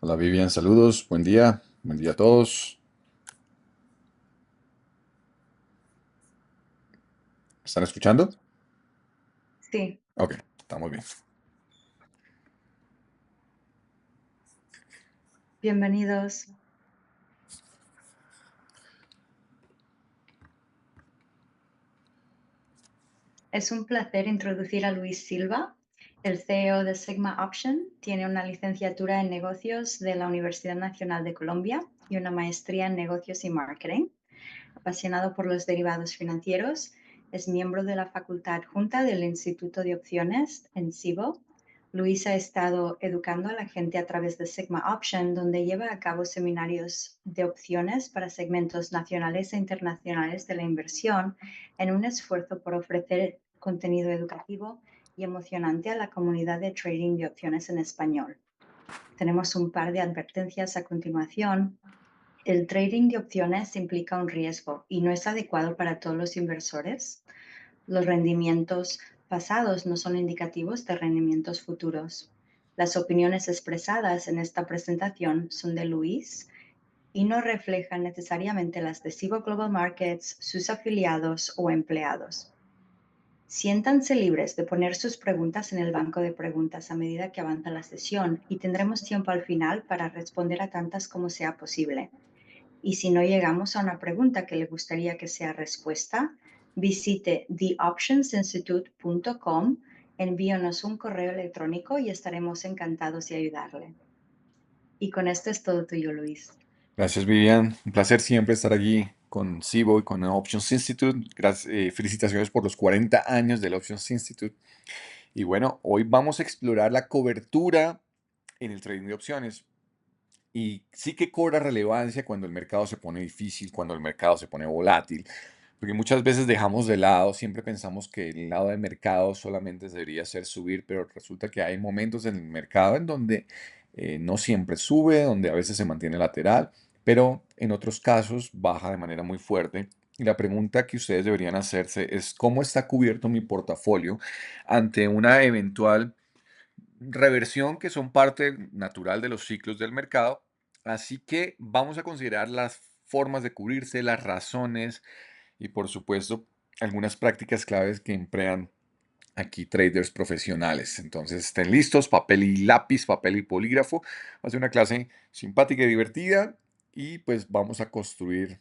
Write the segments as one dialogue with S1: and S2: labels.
S1: Hola Vivian, saludos, buen día a todos. ¿Me están escuchando?
S2: Sí,
S1: Ok, estamos bien.
S2: bienvenidos. Es un placer introducir a Luis Silva, el CEO de Sigma Option. Tiene una licenciatura en negocios de la Universidad Nacional de Colombia y una maestría en negocios y marketing. Apasionado por los derivados financieros, es miembro de la Facultad Adjunta del Instituto de Opciones en SIBO. Luis ha estado educando a la gente a través de Sigma Option, donde lleva a cabo seminarios de opciones para segmentos nacionales e internacionales de la inversión en un esfuerzo por ofrecer contenido educativo y emocionante a la comunidad de trading de opciones en español. Tenemos un par de advertencias a continuación. El trading de opciones implica un riesgo y no es adecuado para todos los inversores. Los rendimientos pasados no son indicativos de rendimientos futuros. Las opiniones expresadas en esta presentación son de Luis y no reflejan necesariamente las de Cboe Global Markets, sus afiliados o empleados. Siéntanse libres de poner sus preguntas en el banco de preguntas a medida que avanza la sesión y tendremos tiempo al final para responder a tantas como sea posible. Y si no llegamos a una pregunta que le gustaría que sea respuesta, visite theoptionsinstitute.com, envíenos un correo electrónico y estaremos encantados de ayudarle. Y con esto es todo tuyo, Luis.
S1: Gracias Vivian, un placer siempre estar allí con Cibo y con el Options Institute. Gracias, felicitaciones por los 40 años del Options Institute. Y bueno, hoy vamos a explorar la cobertura en el trading de opciones. Y sí que cobra relevancia cuando el mercado se pone difícil, cuando el mercado se pone volátil, porque muchas veces dejamos de lado, siempre pensamos que el lado del mercado solamente debería ser subir, pero resulta que hay momentos en el mercado en donde no siempre sube, donde a veces se mantiene lateral, pero en otros casos baja de manera muy fuerte. Y la pregunta que ustedes deberían hacerse es cómo está cubierto mi portafolio ante una eventual reversión que son parte natural de los ciclos del mercado. Así que vamos a considerar las formas de cubrirse, las razones y por supuesto algunas prácticas claves que emplean aquí traders profesionales. Entonces estén listos, papel y lápiz, papel y polígrafo. Va a ser una clase simpática y divertida y pues vamos a construir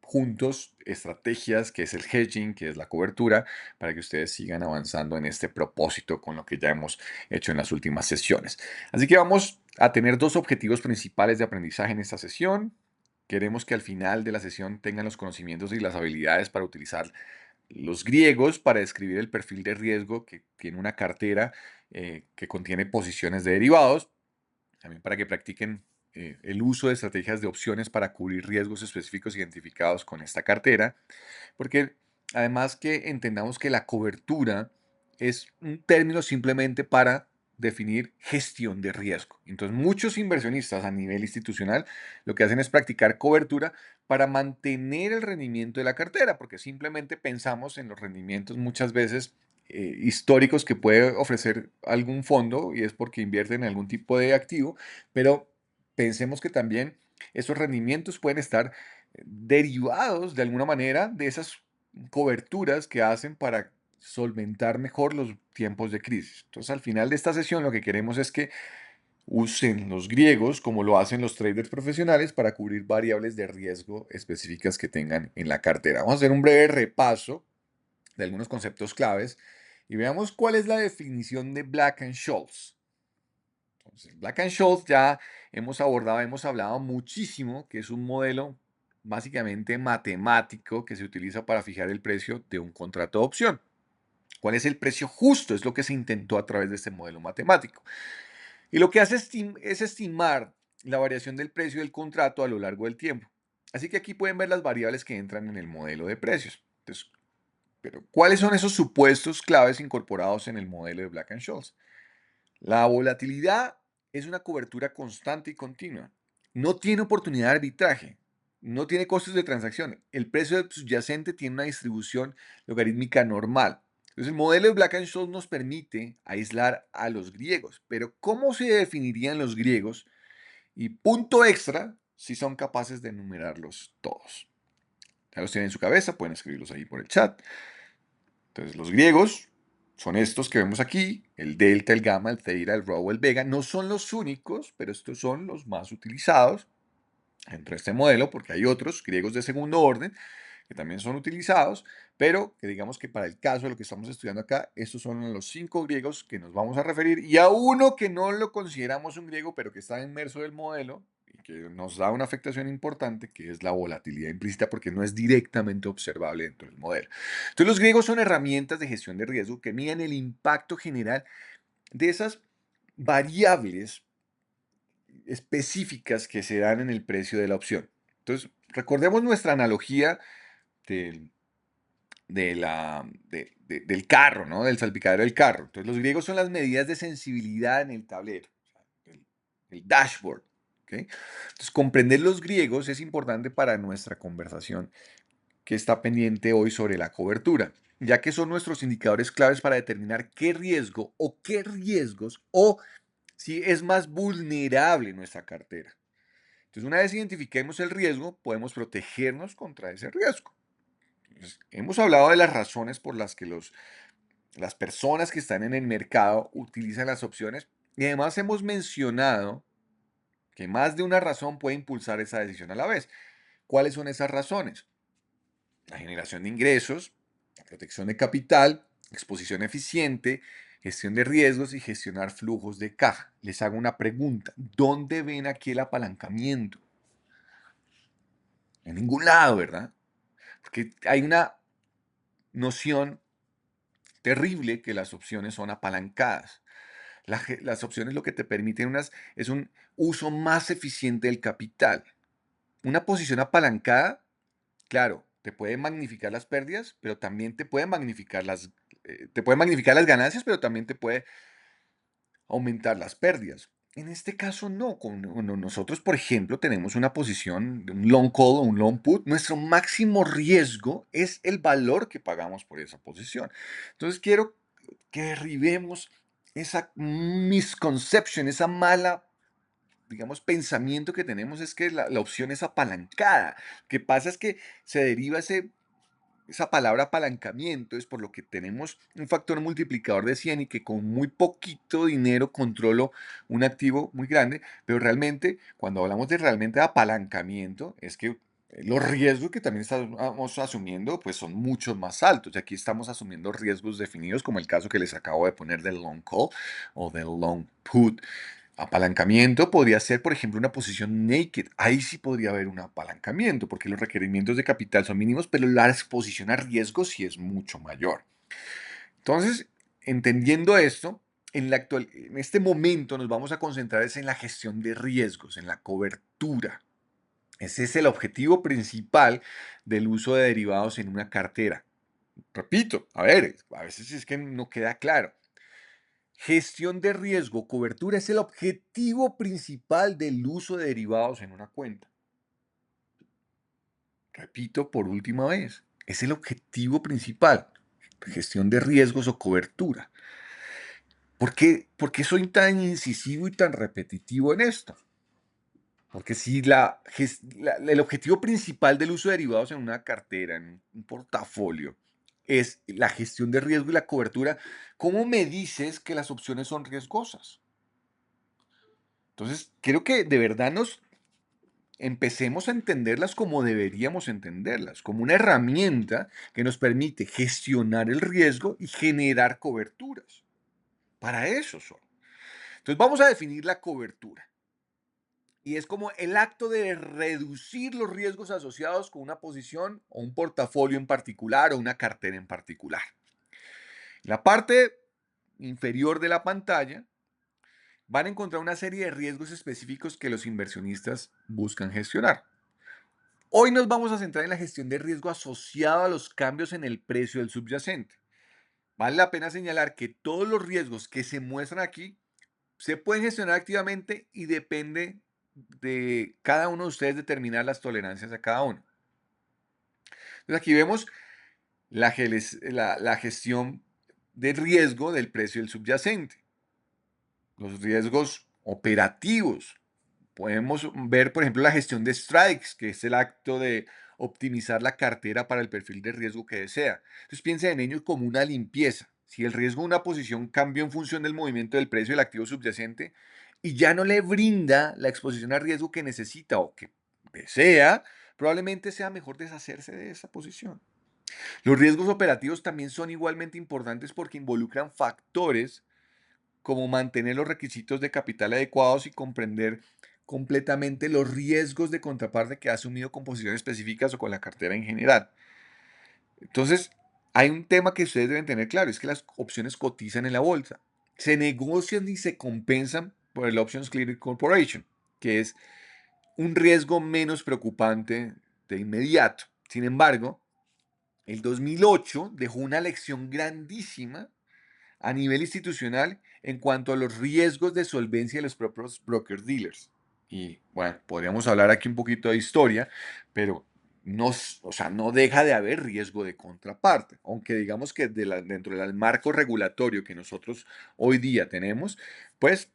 S1: juntos estrategias, que es el hedging, que es la cobertura, para que ustedes sigan avanzando en este propósito con lo que ya hemos hecho en las últimas sesiones. Así que vamos a tener dos objetivos principales de aprendizaje en esta sesión. Queremos que al final de la sesión tengan los conocimientos y las habilidades para utilizar los griegos para describir el perfil de riesgo que tiene una cartera que contiene posiciones de derivados, también para que practiquen el uso de estrategias de opciones para cubrir riesgos específicos identificados con esta cartera, porque además que entendamos que la cobertura es un término simplemente para definir gestión de riesgo. Entonces, muchos inversionistas a nivel institucional lo que hacen es practicar cobertura para mantener el rendimiento de la cartera, porque simplemente pensamos en los rendimientos muchas veces históricos que puede ofrecer algún fondo y es porque invierte en algún tipo de activo, pero pensemos que también esos rendimientos pueden estar derivados de alguna manera de esas coberturas que hacen para solventar mejor los tiempos de crisis. Entonces, al final de esta sesión, lo que queremos es que usen los griegos como lo hacen los traders profesionales para cubrir variables de riesgo específicas que tengan en la cartera. Vamos a hacer un breve repaso de algunos conceptos claves y veamos cuál es la definición de Black and Scholes. Entonces, Black and Scholes ya hemos abordado, hemos hablado muchísimo, que es un modelo básicamente matemático que se utiliza para fijar el precio de un contrato de opción. ¿Cuál es el precio justo? Es lo que se intentó a través de este modelo matemático. Y lo que hace es estimar la variación del precio del contrato a lo largo del tiempo. Así que aquí pueden ver las variables que entran en el modelo de precios. Entonces, pero ¿cuáles son esos supuestos claves incorporados en el modelo de Black and Scholes? La volatilidad es una cobertura constante y continua. No tiene oportunidad de arbitraje. No tiene costos de transacción. El precio subyacente tiene una distribución logarítmica normal. Entonces, el modelo de Black and nos permite aislar a los griegos. Pero, ¿cómo se definirían los griegos Y punto extra si son capaces de enumerarlos todos. Ya los tienen en su cabeza, pueden escribirlos ahí por el chat. Entonces, los griegos son estos que vemos aquí, el delta, el gamma, el theta, el rho, el vega. No son los únicos, pero estos son los más utilizados dentro de este modelo, porque hay otros griegos de segundo orden que también son utilizados, pero que digamos que para el caso de lo que estamos estudiando acá, estos son los 5 griegos que nos vamos a referir, y a uno que no lo consideramos un griego, pero que está inmerso del modelo y que nos da una afectación importante, que es la volatilidad implícita, porque no es directamente observable dentro del modelo. Entonces, los griegos son herramientas de gestión de riesgo que miden el impacto general de esas variables específicas que se dan en el precio de la opción. Entonces, recordemos nuestra analogía del, del carro, ¿no? Del salpicadero del carro. Entonces, los griegos son las medidas de sensibilidad en el tablero, el dashboard. ¿Okay? Entonces, comprender los griegos es importante para nuestra conversación que está pendiente hoy sobre la cobertura, ya que son nuestros indicadores claves para determinar qué riesgo o qué riesgos o si es más vulnerable nuestra cartera. Entonces, una vez identifiquemos el riesgo, podemos protegernos contra ese riesgo. Entonces, hemos hablado de las razones por las que las personas que están en el mercado utilizan las opciones y además hemos mencionado que más de una razón puede impulsar esa decisión a la vez. ¿Cuáles son esas razones? La generación de ingresos, la protección de capital, exposición eficiente, gestión de riesgos y gestionar flujos de caja. Les hago una pregunta. ¿Dónde ven aquí el apalancamiento? En ningún lado, ¿verdad? Porque hay una noción terrible que las opciones son apalancadas. Las opciones lo que te permiten es un uso más eficiente del capital. Una posición apalancada, claro, te puede magnificar las pérdidas, pero también te puede magnificar las ganancias, pero también te puede aumentar las pérdidas. En este caso no, cuando nosotros, por ejemplo, tenemos una posición de un long call o un long put, nuestro máximo riesgo es el valor que pagamos por esa posición. Entonces quiero que derribemos esa misconception, esa mala, digamos, pensamiento que tenemos es que la opción es apalancada. Lo que pasa es que se deriva esa palabra apalancamiento, es por lo que tenemos un factor multiplicador de 100 y que con muy poquito dinero controlo un activo muy grande, pero realmente cuando hablamos de realmente apalancamiento es que los riesgos que también estamos asumiendo pues son mucho más altos. Y aquí estamos asumiendo riesgos definidos como el caso que les acabo de poner del long call o del long put. Apalancamiento podría ser, por ejemplo, una posición naked. Ahí sí podría haber un apalancamiento, porque los requerimientos de capital son mínimos, pero la exposición a riesgo sí es mucho mayor. Entonces, entendiendo esto, en este momento nos vamos a concentrar es en la gestión de riesgos, en la cobertura. Ese es el objetivo principal del uso de derivados en una cartera. Repito, a ver, a veces es que no queda claro. Gestión de riesgo, cobertura es el objetivo principal del uso de derivados en una cuenta. Repito por última vez, es el objetivo principal, gestión de riesgos o cobertura. ¿Por qué soy tan incisivo y tan repetitivo en esto? Porque si el objetivo principal del uso de derivados en una cartera, en un portafolio, es la gestión de riesgo y la cobertura, ¿cómo me dices que las opciones son riesgosas? Entonces, creo que de verdad nos empecemos a entenderlas como deberíamos entenderlas, como una herramienta que nos permite gestionar el riesgo y generar coberturas. Para eso son. Entonces, vamos a definir la cobertura. Y es como el acto de reducir los riesgos asociados con una posición o un portafolio en particular o una cartera en particular. En la parte inferior de la pantalla van a encontrar una serie de riesgos específicos que los inversionistas buscan gestionar. Hoy nos vamos a centrar en la gestión de riesgo asociado a los cambios en el precio del subyacente. Vale la pena señalar que todos los riesgos que se muestran aquí se pueden gestionar activamente y depende de cada uno de ustedes determinar las tolerancias a cada uno. Entonces aquí vemos la gestión de riesgo del precio del subyacente, los riesgos operativos. Podemos ver, por ejemplo, la gestión de strikes, que es el acto de optimizar la cartera para el perfil de riesgo que desea. Entonces piensa en ello como una limpieza. Si el riesgo de una posición cambió en función del movimiento del precio del activo subyacente y ya no le brinda la exposición a riesgo que necesita o que desea, probablemente sea mejor deshacerse de esa posición. Los riesgos operativos también son igualmente importantes porque involucran factores como mantener los requisitos de capital adecuados y comprender completamente los riesgos de contraparte que ha asumido con posiciones específicas o con la cartera en general. Entonces, hay un tema que ustedes deben tener claro, es que las opciones cotizan en la bolsa, se negocian y se compensan por el Options Clearing Corporation, que es un riesgo menos preocupante de inmediato. Sin embargo, el 2008 dejó una lección grandísima a nivel institucional en cuanto a los riesgos de solvencia de los propios broker dealers. Y bueno, podríamos hablar aquí un poquito de historia, pero no, o sea, no deja de haber riesgo de contraparte, aunque digamos que dentro del marco regulatorio que nosotros hoy día tenemos, pues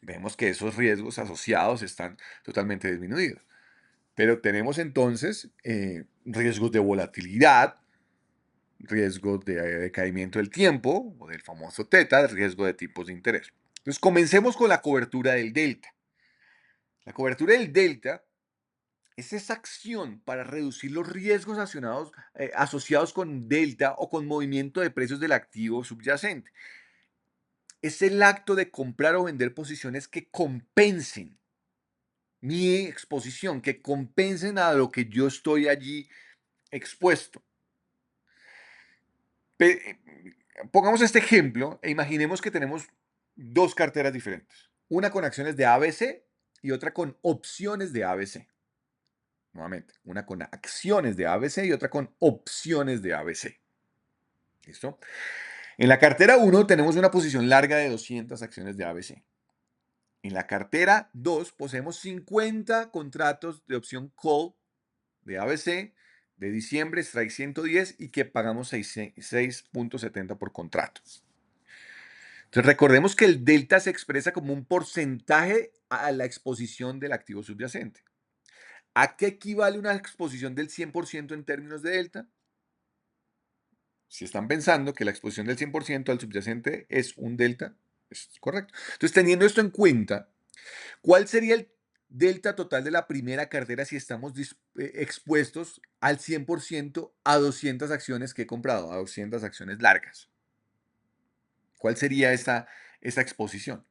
S1: vemos que esos riesgos asociados están totalmente disminuidos. Pero tenemos entonces riesgos de volatilidad, riesgo de decaimiento del tiempo, o del famoso teta, riesgo de tipos de interés. Entonces, comencemos con la cobertura del delta. La cobertura del delta es esa acción para reducir los riesgos asociados con delta o con movimiento de precios del activo subyacente. Es el acto de comprar o vender posiciones que compensen mi exposición, que compensen a lo que yo estoy allí expuesto. Pongamos este ejemplo e imaginemos que tenemos dos carteras diferentes. Una con acciones de ABC y otra con opciones de ABC. Nuevamente, una con acciones de ABC y otra con opciones de ABC. ¿Listo? En la cartera 1 tenemos una posición larga de 200 acciones de ABC. En la cartera 2 poseemos 50 contratos de opción call de ABC de diciembre, strike 110 y que pagamos 6.70 por contrato. Entonces recordemos que el delta se expresa como un porcentaje a la exposición del activo subyacente. ¿A qué equivale una exposición del 100% en términos de delta? Si están pensando que la exposición del 100% al subyacente es un delta, es correcto. Entonces, teniendo esto en cuenta, ¿cuál sería el delta total de la primera cartera si estamos expuestos al 100% a 200 acciones que he comprado, a 200 acciones largas? ¿Cuál sería esa exposición?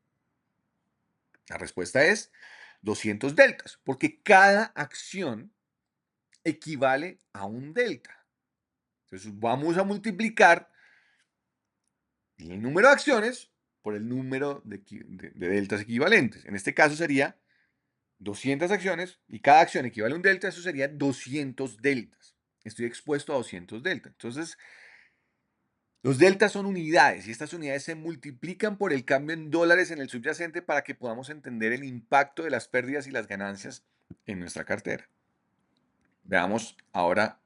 S1: La respuesta es 200 deltas, porque cada acción equivale a un delta. Entonces vamos a multiplicar el número de acciones por el número de deltas equivalentes. En este caso sería 200 acciones y cada acción equivale a un delta, eso sería 200 deltas. Estoy expuesto a 200 deltas. Entonces, los deltas son unidades y estas unidades se multiplican por el cambio en dólares en el subyacente para que podamos entender el impacto de las pérdidas y las ganancias en nuestra cartera. Veamos ahora,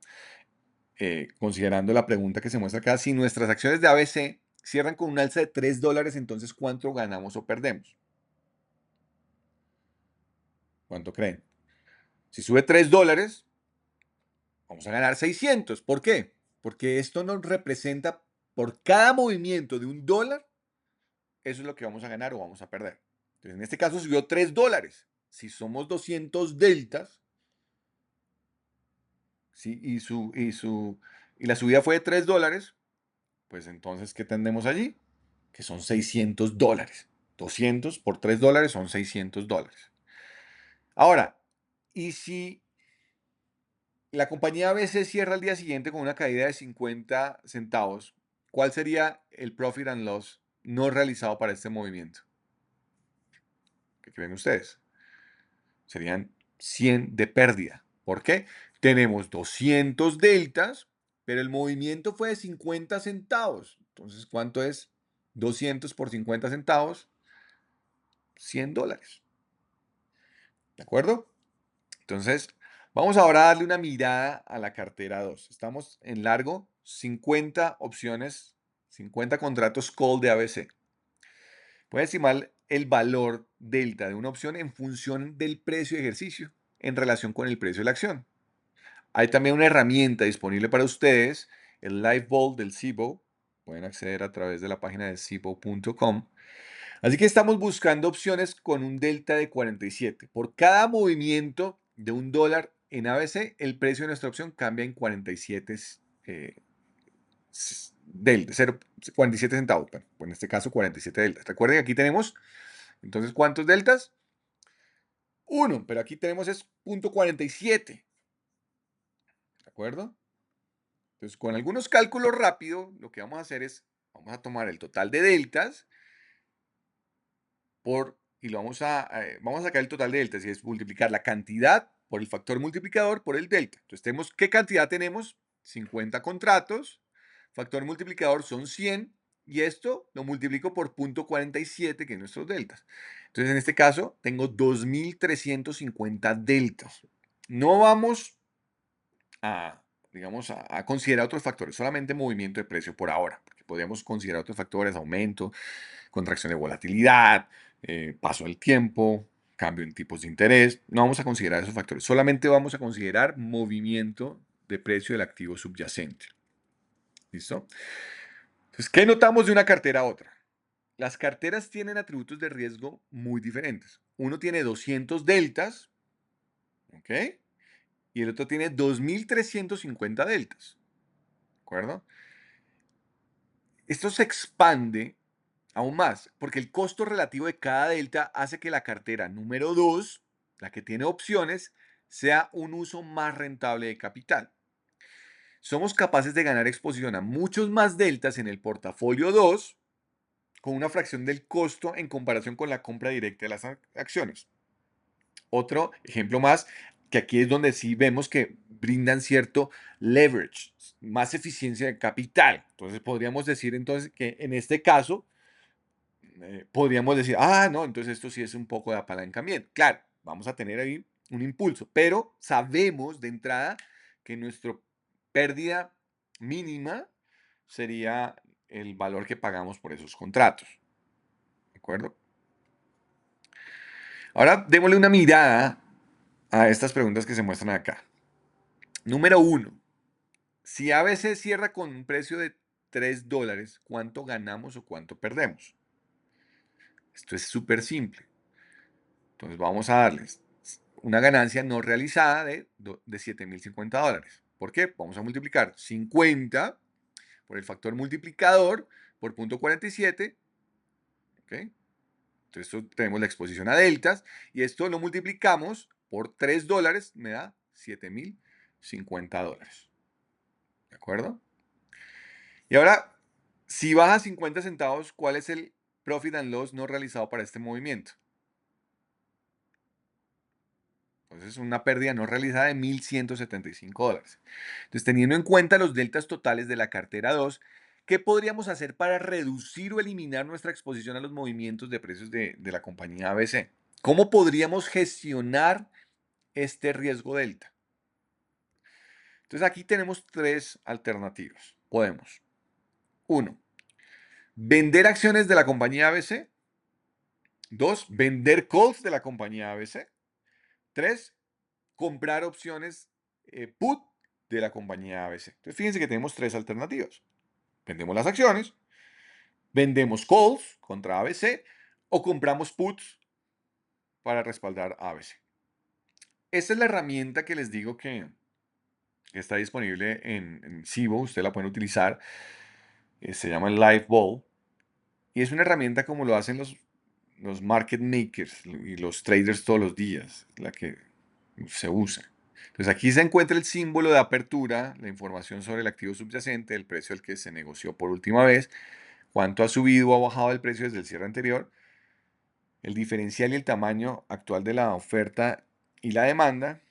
S1: considerando la pregunta que se muestra acá, si nuestras acciones de ABC cierran con un alza de $3, entonces ¿cuánto ganamos o perdemos? ¿Cuánto creen? Si sube $3, vamos a ganar 600. ¿Por qué? Porque esto nos representa por cada movimiento de un dólar, eso es lo que vamos a ganar o vamos a perder. Entonces, en este caso subió $3. Si somos 200 deltas, ¿sí? y la subida fue de $3, pues entonces, ¿qué tendremos allí? Que son $600. 200 por $3 son $600. Ahora, ¿y si la compañía ABC cierra al día siguiente con una caída de 50 centavos? ¿Cuál sería el profit and loss no realizado para este movimiento? ¿Qué creen ustedes? Serían 100 de pérdida. ¿Por qué? Tenemos 200 deltas, pero el movimiento fue de 50 centavos. Entonces, ¿cuánto es 200 por 50 centavos? $100. ¿De acuerdo? Entonces, vamos ahora a darle una mirada a la cartera 2. Estamos en largo, 50 opciones, 50 contratos call de ABC. Puede estimar el valor delta de una opción en función del precio de ejercicio en relación con el precio de la acción. Hay también una herramienta disponible para ustedes, el Live Vault del Cboe. Pueden acceder a través de la página de cboe.com. Así que estamos buscando opciones con un delta de 47. Por cada movimiento de $1 en ABC, el precio de nuestra opción cambia en 47 47 centavos. Bueno, en este caso 47 deltas. Recuerden que aquí tenemos, entonces, ¿cuántos deltas? Uno, pero aquí tenemos es .47. ¿De acuerdo? Entonces, con algunos cálculos rápidos, lo que vamos a hacer es, vamos a tomar el total de deltas y vamos a sacar el total de deltas, y es multiplicar la cantidad por el factor multiplicador por el delta. Entonces, ¿qué cantidad tenemos? 50 contratos, factor multiplicador son 100, y esto lo multiplico por .47, que es nuestros deltas. Entonces, en este caso, tengo 2.350 deltas. No vamos digamos, a considerar otros factores, solamente movimiento de precio por ahora, porque podríamos considerar otros factores, aumento, contracción de volatilidad, paso del tiempo, cambio en tipos de interés. No vamos a considerar esos factores, solamente vamos a considerar movimiento de precio del activo subyacente. ¿Listo? Entonces, ¿qué notamos de una cartera a otra? Las carteras tienen atributos de riesgo muy diferentes. Uno tiene 200 deltas, ¿ok? Y el otro tiene 2.350 deltas, ¿de acuerdo? Esto se expande aún más, porque el costo relativo de cada delta hace que la cartera número 2, la que tiene opciones, sea un uso más rentable de capital. Somos capaces de ganar exposición a muchos más deltas en el portafolio 2 con una fracción del costo en comparación con la compra directa de las acciones. Otro ejemplo más, que aquí es donde sí vemos que brindan cierto leverage, más eficiencia de capital. Entonces podríamos decir entonces que en este caso podríamos decir, no, entonces esto sí es un poco de apalancamiento. Claro, vamos a tener ahí un impulso, pero sabemos de entrada que nuestra pérdida mínima sería el valor que pagamos por esos contratos. ¿De acuerdo? Ahora démosle una mirada a estas preguntas que se muestran acá. Número 1. Si ABC cierra con un precio de $3, ¿cuánto ganamos o cuánto perdemos? Esto es súper simple. Entonces vamos a darles una ganancia no realizada de $7.050. ¿Por qué? Vamos a multiplicar 50 por el factor multiplicador por .47. ¿Ok? Entonces esto tenemos la exposición a deltas, y esto lo multiplicamos por $3, me da $7.050. ¿De acuerdo? Y ahora, si baja 50 centavos, ¿cuál es el profit and loss no realizado para este movimiento? Entonces, una pérdida no realizada de $1.175. Entonces, teniendo en cuenta los deltas totales de la cartera 2, ¿qué podríamos hacer para reducir o eliminar nuestra exposición a los movimientos de precios de la compañía ABC? ¿Cómo podríamos gestionar este riesgo delta? Entonces, aquí tenemos tres alternativas. Podemos, uno, vender acciones de la compañía ABC. Dos, vender calls de la compañía ABC. Tres, comprar opciones put de la compañía ABC. Entonces, fíjense que tenemos tres alternativas. Vendemos las acciones, vendemos calls contra ABC o compramos puts para respaldar a ABC. Esta es la herramienta que les digo que está disponible en Cboe. Usted la pueden utilizar. Se llama Live Ball. Y es una herramienta como lo hacen los market makers y los traders todos los días, la que se usa. Entonces aquí se encuentra el símbolo de apertura, la información sobre el activo subyacente, el precio al que se negoció por última vez, cuánto ha subido o ha bajado el precio desde el cierre anterior, el diferencial y el tamaño actual de la oferta y la demanda.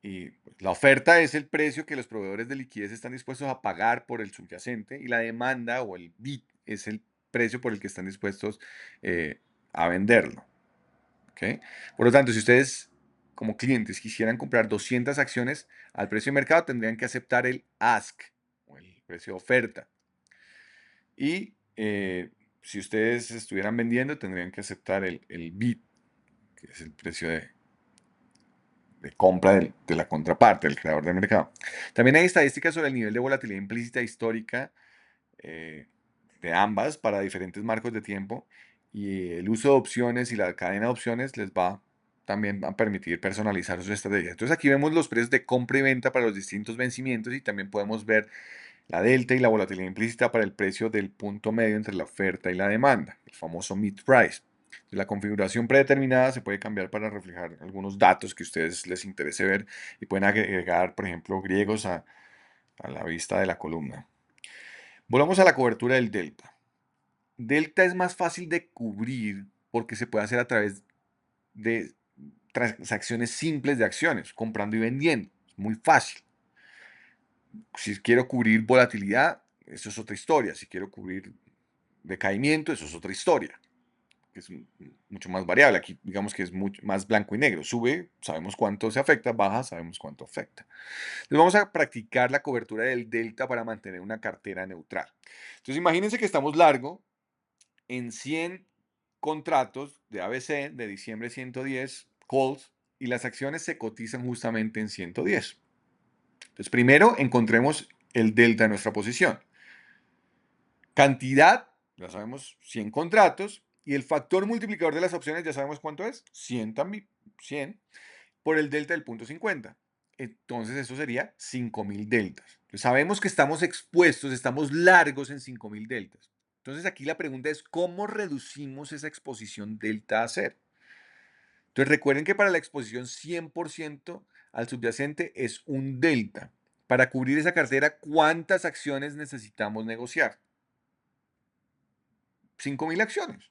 S1: Y pues, la oferta es el precio que los proveedores de liquidez están dispuestos a pagar por el subyacente, y la demanda o el bid es el precio por el que están dispuestos a venderlo. ¿Ok? Por lo tanto, si ustedes como clientes quisieran comprar 200 acciones al precio de mercado, tendrían que aceptar el ask o el precio de oferta. Y si ustedes estuvieran vendiendo, tendrían que aceptar el bid, que es el precio de compra de la contraparte, del creador del mercado. También hay estadísticas sobre el nivel de volatilidad implícita histórica eh, de ambas para diferentes marcos de tiempo, y el uso de opciones y la cadena de opciones les va también a permitir personalizar sus estrategias. Entonces aquí vemos los precios de compra y venta para los distintos vencimientos, y también podemos ver la delta y la volatilidad implícita para el precio del punto medio entre la oferta y la demanda, el famoso mid price. La configuración predeterminada se puede cambiar para reflejar algunos datos que a ustedes les interese ver, y pueden agregar, por ejemplo, griegos a la vista de la columna. Volvamos a la cobertura del delta. Delta es más fácil de cubrir porque se puede hacer a través de transacciones simples de acciones, comprando y vendiendo. Es muy fácil. Si quiero cubrir volatilidad, eso es otra historia. Si quiero cubrir decaimiento, eso es otra historia, que es mucho más variable. Aquí digamos que es mucho más blanco y negro. Sube, sabemos cuánto se afecta; baja, sabemos cuánto afecta. Entonces vamos a practicar la cobertura del delta para mantener una cartera neutral. Entonces imagínense que estamos largo en 100 contratos de ABC de diciembre 110 calls, y las acciones se cotizan justamente en 110. Entonces primero encontremos el delta de nuestra posición. Cantidad, ya sabemos, 100 contratos, y el factor multiplicador de las opciones ya sabemos cuánto es, 100 también, 100 por el delta del punto 50. Entonces eso sería 5000 deltas. Entonces, sabemos que estamos expuestos, estamos largos en 5000 deltas. Entonces aquí la pregunta es, ¿cómo reducimos esa exposición delta a cero? Entonces recuerden que para la exposición 100% al subyacente es un delta. Para cubrir esa cartera, ¿cuántas acciones necesitamos negociar? 5000 acciones.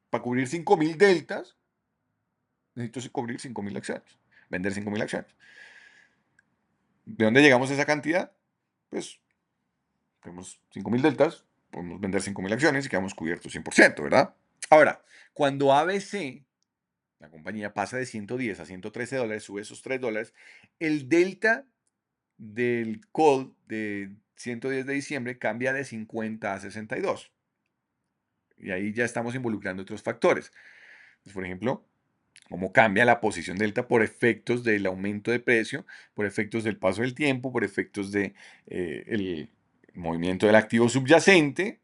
S1: Para cubrir 5000 deltas, necesito cubrir 5000 acciones, vender 5000 acciones. ¿De dónde llegamos a esa cantidad? Pues tenemos 5000 deltas, podemos vender 5000 acciones y quedamos cubiertos 100%, ¿verdad? Ahora, cuando ABC, la compañía, pasa de 110 a 113 dólares, sube esos $3, el delta del call de 110 de diciembre cambia de 50 a 62. Y ahí ya estamos involucrando otros factores. Pues, por ejemplo, cómo cambia la posición delta por efectos del aumento de precio, por efectos del paso del tiempo, por efectos de el movimiento del activo subyacente,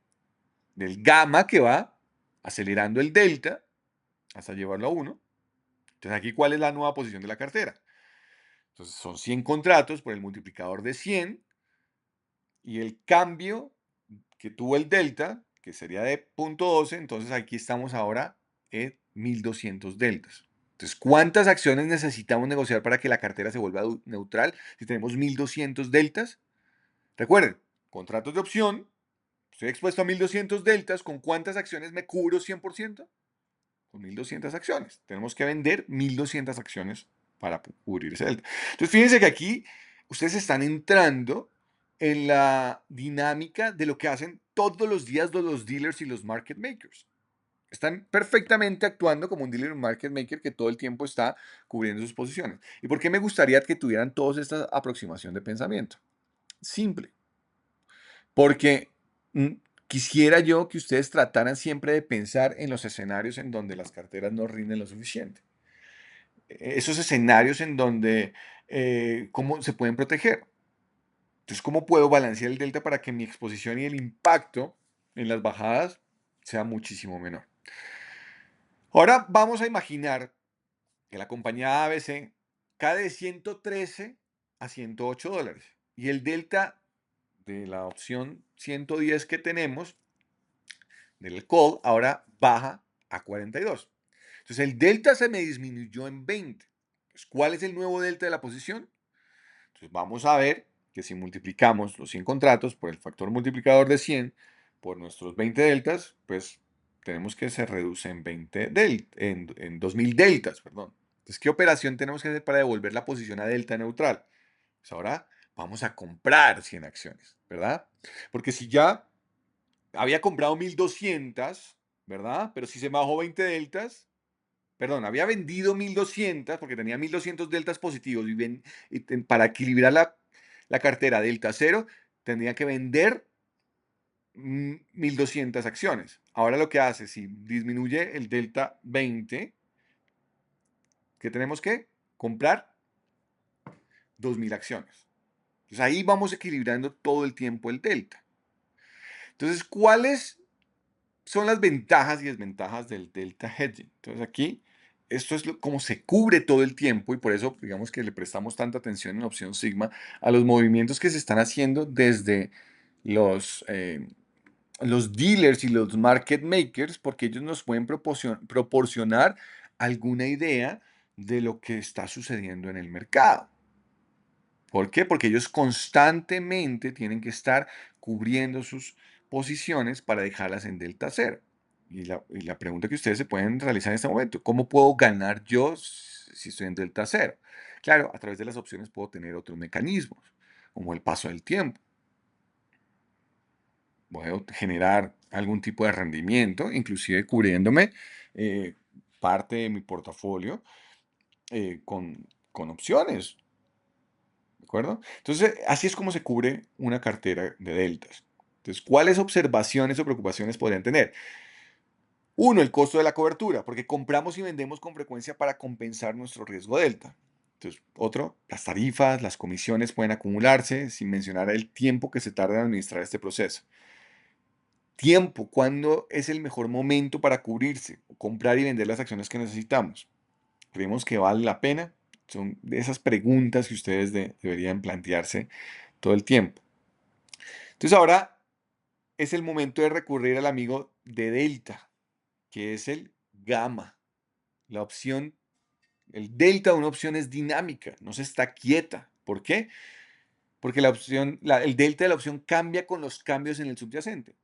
S1: del gamma que va acelerando el delta hasta llevarlo a 1. Entonces aquí, ¿cuál es la nueva posición de la cartera? Entonces son 100 contratos por el multiplicador de 100, y el cambio que tuvo el delta, que sería de 0.12, entonces aquí estamos ahora en 1200 deltas. Entonces, ¿cuántas acciones necesitamos negociar para que la cartera se vuelva neutral si tenemos 1200 deltas? Recuerden, contratos de opción, estoy expuesto a 1200 deltas, ¿con cuántas acciones me cubro 100%? Con 1200 acciones. Tenemos que vender 1200 acciones para cubrir ese delta. Entonces, fíjense que aquí ustedes están entrando en la dinámica de lo que hacen todos los días los dealers y los market makers. Están perfectamente actuando como un dealer y un market maker que todo el tiempo está cubriendo sus posiciones. ¿Y por qué me gustaría que tuvieran todos esta aproximación de pensamiento? Simple. Porque mm, quisiera yo que ustedes trataran siempre de pensar en los escenarios en donde las carteras no rinden lo suficiente. Esos escenarios en donde, ¿cómo se pueden proteger? Entonces, ¿cómo puedo balancear el delta para que mi exposición y el impacto en las bajadas sea muchísimo menor? Ahora vamos a imaginar que la compañía ABC cae de 113 a 108 dólares, y el delta de la opción 110 que tenemos del call ahora baja a 42. Entonces el delta se me disminuyó en 20. Entonces, ¿cuál es el nuevo delta de la posición? Entonces vamos a ver que si multiplicamos los 100 contratos por el factor multiplicador de 100 por nuestros 20 deltas, pues tenemos que se reduce en 2000 deltas, perdón. Entonces, ¿qué operación tenemos que hacer para devolver la posición a delta neutral? Pues ahora vamos a comprar 100 acciones, ¿verdad? Porque si ya había comprado 1200, ¿verdad? Pero si se me bajó 20 deltas, perdón, había vendido 1200 porque tenía 1200 deltas positivos, para equilibrar la cartera delta cero, tendría que vender 1200 acciones. Ahora lo que hace, si disminuye el delta 20, ¿qué tenemos que comprar? 2.000 acciones. Entonces ahí vamos equilibrando todo el tiempo el delta. Entonces, ¿cuáles son las ventajas y desventajas del delta hedging? Entonces aquí, esto es como se cubre todo el tiempo y por eso digamos que le prestamos tanta atención en la opción Sigma a los movimientos que se están haciendo desde los, eh, los dealers y los market makers, porque ellos nos pueden proporcionar alguna idea de lo que está sucediendo en el mercado. ¿Por qué? Porque ellos constantemente tienen que estar cubriendo sus posiciones para dejarlas en delta cero. Y la pregunta que ustedes se pueden realizar en este momento, ¿cómo puedo ganar yo si estoy en delta cero? Claro, a través de las opciones puedo tener otros mecanismos, como el paso del tiempo. Puedo generar algún tipo de rendimiento, inclusive cubriéndome eh, parte de mi portafolio con opciones. ¿De acuerdo? Entonces, así es como se cubre una cartera de deltas. Entonces, ¿cuáles observaciones o preocupaciones podrían tener? Uno, el costo de la cobertura, porque compramos y vendemos con frecuencia para compensar nuestro riesgo delta. Entonces, otro, las tarifas, las comisiones pueden acumularse, sin mencionar el tiempo que se tarda en administrar este proceso. Tiempo, ¿cuándo es el mejor momento para cubrirse, comprar y vender las acciones que necesitamos? ¿Creemos que vale la pena? Son de esas preguntas que ustedes deberían plantearse todo el tiempo. Entonces ahora es el momento de recurrir al amigo de delta, que es el gamma. La opción, el delta de una opción es dinámica, no se está quieta. ¿Por qué? Porque el delta de la opción cambia con los cambios en el subyacente.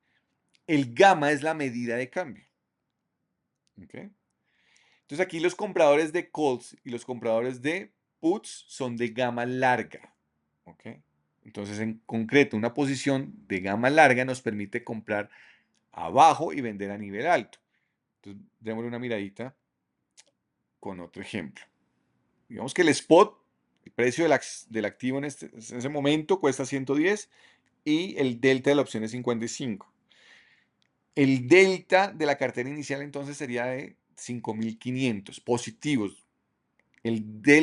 S1: El gamma es la medida de cambio. ¿Ok? Entonces aquí los compradores de calls y los compradores de puts son de gama larga. ¿Ok? Entonces en concreto una posición de gama larga nos permite comprar abajo y vender a nivel alto. Entonces démosle una miradita con otro ejemplo. Digamos que el spot, el precio del activo en ese momento cuesta 110 y el delta de la opción es 55. El delta de la cartera inicial entonces sería de 5.500 positivos.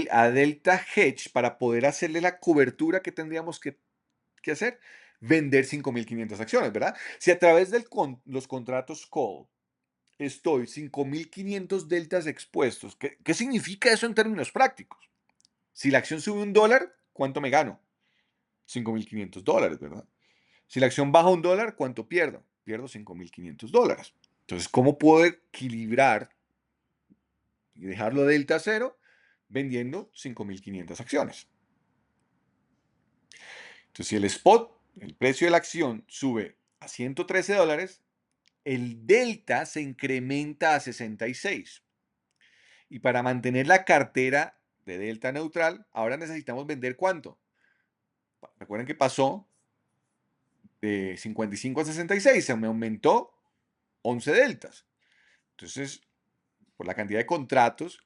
S1: A delta hedge, para poder hacerle la cobertura que tendríamos que hacer, vender 5.500 acciones, ¿verdad? Si a través de los contratos call estoy 5.500 deltas expuestos, ¿qué significa eso en términos prácticos? Si la acción sube $1, ¿cuánto me gano? 5.500 dólares, ¿verdad? Si la acción baja $1, ¿cuánto pierdo? Pierdo 5.500 dólares. Entonces, ¿cómo puedo equilibrar y dejarlo delta cero vendiendo 5.500 acciones? Entonces, si el spot, el precio de la acción, sube a $113, el delta se incrementa a 66. Y para mantener la cartera de delta neutral, ahora necesitamos vender ¿cuánto? Recuerden que pasó de 55 a 66, se me aumentó 11 deltas. Entonces, por la cantidad de contratos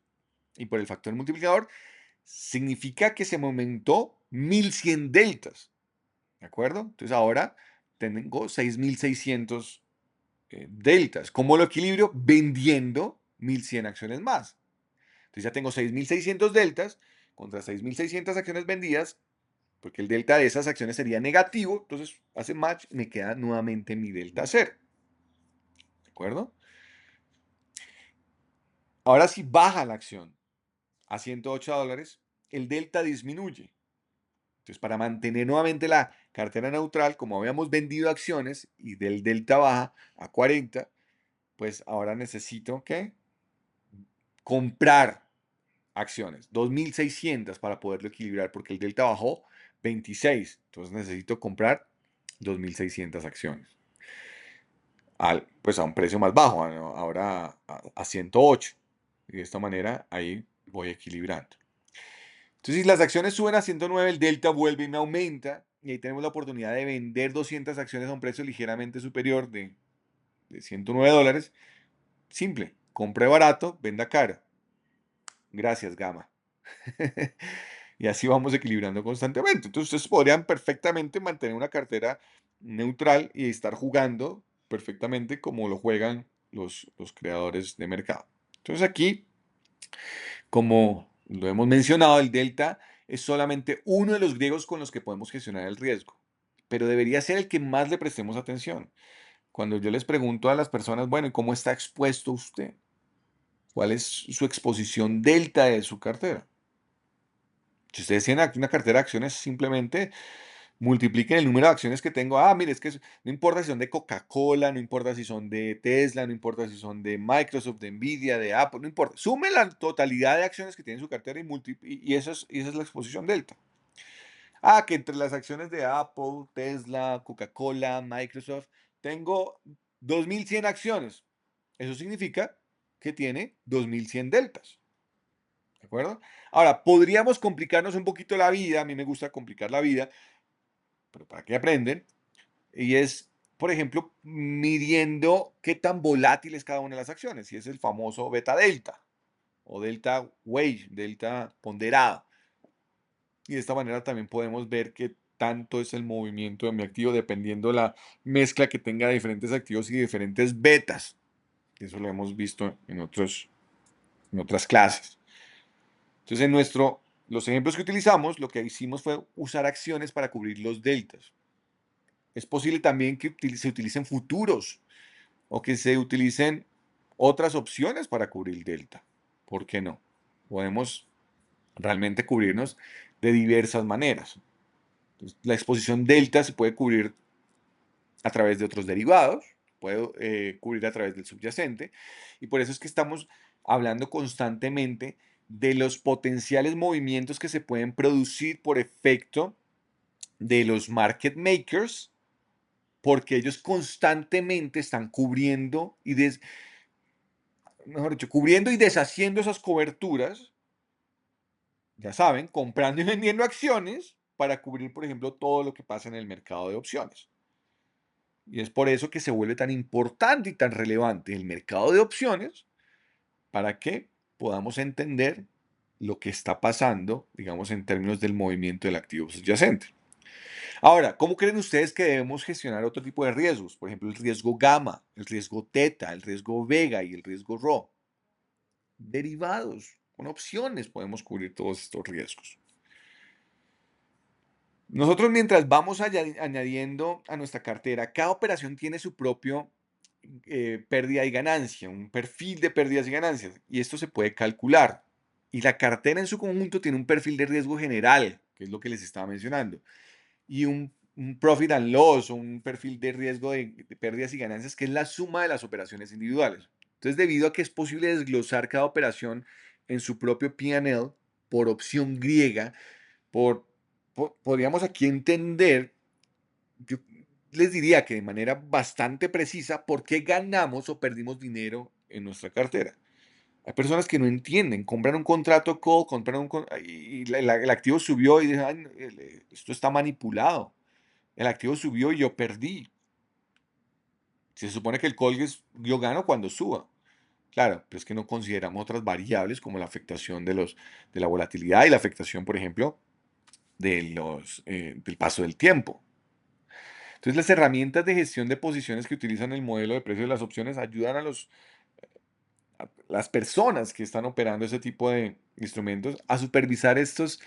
S1: y por el factor multiplicador, significa que se me aumentó 1.100 deltas. ¿De acuerdo? Entonces ahora tengo 6.600 deltas. ¿Cómo lo equilibrio? Vendiendo 1.100 acciones más. Entonces ya tengo 6.600 deltas contra 6.600 acciones vendidas, porque el delta de esas acciones sería negativo. Entonces hace match y me queda nuevamente mi delta cero. ¿De acuerdo? Ahora si baja la acción a $108, el delta disminuye. Entonces, para mantener nuevamente la cartera neutral, como habíamos vendido acciones y del delta baja a 40, pues ahora necesito que comprar acciones, 2.600 para poderlo equilibrar, porque el delta bajó 26. Entonces necesito comprar 2.600 acciones. Pues a un precio más bajo, ahora a 108. Y de esta manera ahí voy equilibrando. Entonces, si las acciones suben a 109, el delta vuelve y me aumenta. Y ahí tenemos la oportunidad de vender 200 acciones a un precio ligeramente superior de $109. Simple. Compré barato, venda caro. Gracias, Gama. Y así vamos equilibrando constantemente. Entonces, ustedes podrían perfectamente mantener una cartera neutral y estar jugando perfectamente como lo juegan los creadores de mercado. Entonces aquí, como lo hemos mencionado, el delta es solamente uno de los griegos con los que podemos gestionar el riesgo, pero debería ser el que más le prestemos atención. Cuando yo les pregunto a las personas, bueno, ¿y cómo está expuesto usted? ¿Cuál es su exposición delta de su cartera? Si ustedes tienen una cartera de acciones, simplemente multipliquen el número de acciones que tengo. Ah, mire, es que no importa si son de Coca-Cola, no importa si son de Tesla, no importa si son de Microsoft, de Nvidia, de Apple, no importa. Sume la totalidad de acciones que tiene en su cartera y esa es la exposición delta. Ah, que entre las acciones de Apple, Tesla, Coca-Cola, Microsoft, tengo 2100 acciones. Eso significa que tiene 2100 deltas. ¿De acuerdo? Ahora, podríamos complicarnos un poquito la vida. A mí me gusta complicar la vida, pero ¿para qué aprenden? Y es, por ejemplo, midiendo qué tan volátil es cada una de las acciones. Y es el famoso beta delta o delta weight, delta ponderado. Y de esta manera también podemos ver qué tanto es el movimiento de mi activo dependiendo la mezcla que tenga de diferentes activos y diferentes betas. Eso lo hemos visto en otras clases. Entonces, los ejemplos que utilizamos, lo que hicimos fue usar acciones para cubrir los deltas. Es posible también que se utilicen futuros o que se utilicen otras opciones para cubrir el delta. ¿Por qué no? Podemos realmente cubrirnos de diversas maneras. Entonces, la exposición delta se puede cubrir a través de otros derivados, puede cubrir a través del subyacente, y por eso es que estamos hablando constantemente de los potenciales movimientos que se pueden producir por efecto de los market makers, porque ellos constantemente están cubriendo mejor dicho, cubriendo y deshaciendo esas coberturas, ya saben, comprando y vendiendo acciones para cubrir, por ejemplo, todo lo que pasa en el mercado de opciones. Y es por eso que se vuelve tan importante y tan relevante el mercado de opciones para que podamos entender lo que está pasando, digamos, en términos del movimiento del activo subyacente. Ahora, ¿cómo creen ustedes que debemos gestionar otro tipo de riesgos? Por ejemplo, el riesgo gamma, el riesgo teta, el riesgo vega y el riesgo rho. Derivados, con opciones podemos cubrir todos estos riesgos. Nosotros mientras vamos añadiendo a nuestra cartera, cada operación tiene su propio pérdida y ganancia, un perfil de pérdidas y ganancias, y esto se puede calcular. Y la cartera en su conjunto tiene un perfil de riesgo general, que es lo que les estaba mencionando, y un profit and loss, o un perfil de riesgo de pérdidas y ganancias, que es la suma de las operaciones individuales. Entonces, debido a que es posible desglosar cada operación en su propio P&L por opción griega, por, podríamos aquí entender, yo les diría que de manera bastante precisa, por qué ganamos o perdimos dinero en nuestra cartera. Hay personas que no entienden, compran un contrato call, y el activo subió y dicen, esto está manipulado. El activo subió y yo perdí. Se supone que el call yo gano cuando suba. Claro, pero es que no consideramos otras variables como la afectación de la volatilidad y la afectación, por ejemplo, del paso del tiempo. Entonces, las herramientas de gestión de posiciones que utilizan el modelo de precios de las opciones ayudan a las personas que están operando ese tipo de instrumentos a supervisar estas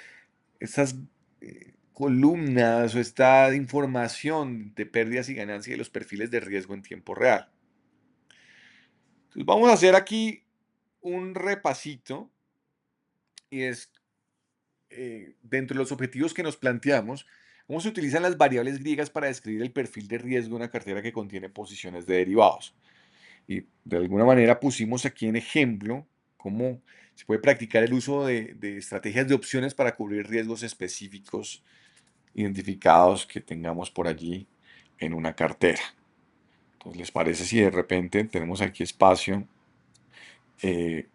S1: columnas o esta información de pérdidas y ganancias y los perfiles de riesgo en tiempo real. Entonces, vamos a hacer aquí un repasito y es dentro de los objetivos que nos planteamos, cómo se utilizan las variables griegas para describir el perfil de riesgo de una cartera que contiene posiciones de derivados. Y de alguna manera pusimos aquí en ejemplo cómo se puede practicar el uso de estrategias de opciones para cubrir riesgos específicos identificados que tengamos por allí en una cartera. Entonces, ¿les parece si de repente tenemos aquí espacio eh,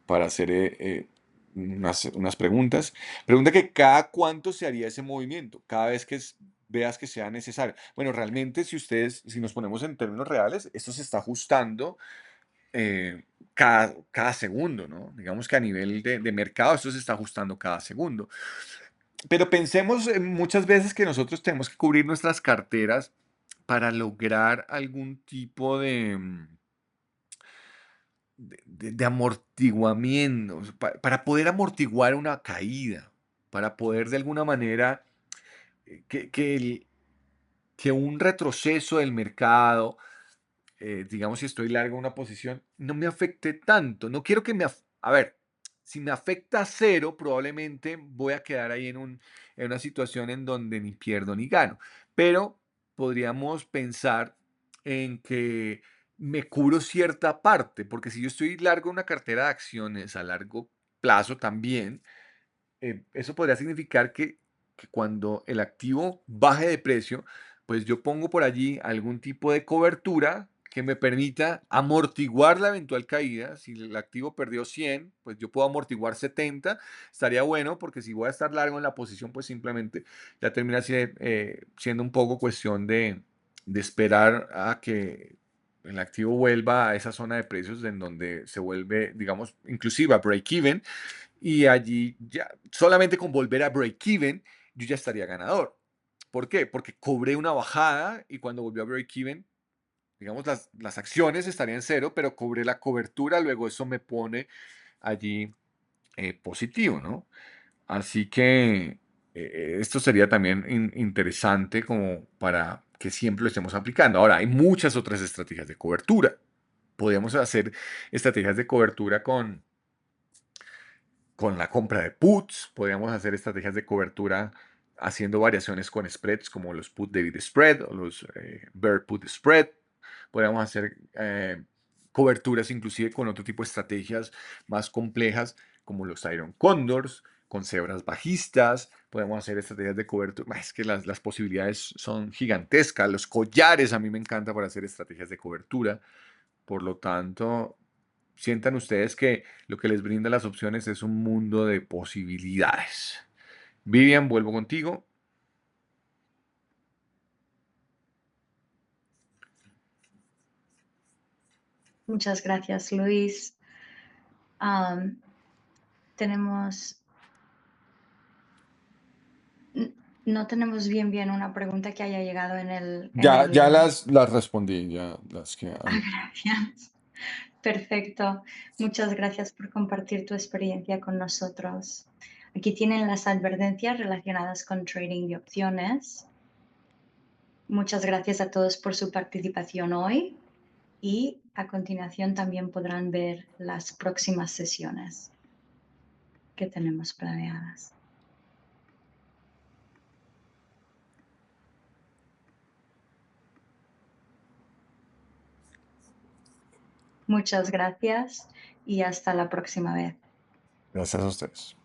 S1: para hacer unas preguntas? Pregunta que cada cuánto se haría ese movimiento, cada vez que veas que sea necesario. Bueno, realmente si nos ponemos en términos reales, esto se está ajustando cada segundo, ¿no? Digamos que a nivel de mercado esto se está ajustando cada segundo. Pero pensemos muchas veces que nosotros tenemos que cubrir nuestras carteras para lograr algún tipo de amortiguamiento, o sea, para poder amortiguar una caída, para poder de alguna manera que un retroceso del mercado, digamos, si estoy largo en una posición, no me afecte tanto. No quiero que a ver, si me afecta a cero, probablemente voy a quedar ahí en una situación en donde ni pierdo ni gano. Pero podríamos pensar en que me cubro cierta parte, porque si yo estoy largo en una cartera de acciones a largo plazo también, eso podría significar que cuando el activo baje de precio, pues yo pongo por allí algún tipo de cobertura que me permita amortiguar la eventual caída. Si el activo perdió 100, pues yo puedo amortiguar 70. Estaría bueno porque si voy a estar largo en la posición, pues simplemente ya termina siendo un poco cuestión de esperar a que el activo vuelva a esa zona de precios en donde se vuelve, digamos, inclusive a break-even, y allí ya, solamente con volver a break-even, yo ya estaría ganador. ¿Por qué? Porque cobré una bajada y cuando volvió a break-even, digamos, las acciones estarían en cero, pero cobré la cobertura, luego eso me pone allí positivo, ¿no? Así que esto sería también interesante como para que siempre lo estemos aplicando. Ahora, hay muchas otras estrategias de cobertura. Podríamos hacer estrategias de cobertura con la compra de puts, podríamos hacer estrategias de cobertura haciendo variaciones con spreads como los put David spread o los bear put spread. Podríamos hacer coberturas inclusive con otro tipo de estrategias más complejas como los Iron Condors, con cebras bajistas. Podemos hacer estrategias de cobertura. Es que las posibilidades son gigantescas. Los collares a mí me encanta para hacer estrategias de cobertura. Por lo tanto, sientan ustedes que lo que les brinda las opciones es un mundo de posibilidades. Vivian, vuelvo contigo.
S2: Muchas gracias, Luis. Am, tenemos, no tenemos bien una pregunta que haya llegado en
S1: Ya
S2: el.
S1: las respondí, ya las que
S2: Ah, gracias. Perfecto. Muchas gracias por compartir tu experiencia con nosotros. Aquí tienen las advertencias relacionadas con trading de opciones. Muchas gracias a todos por su participación hoy y a continuación también podrán ver las próximas sesiones que tenemos planeadas. Muchas gracias y hasta la próxima vez.
S1: Gracias a ustedes.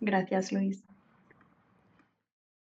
S2: Gracias, Luis.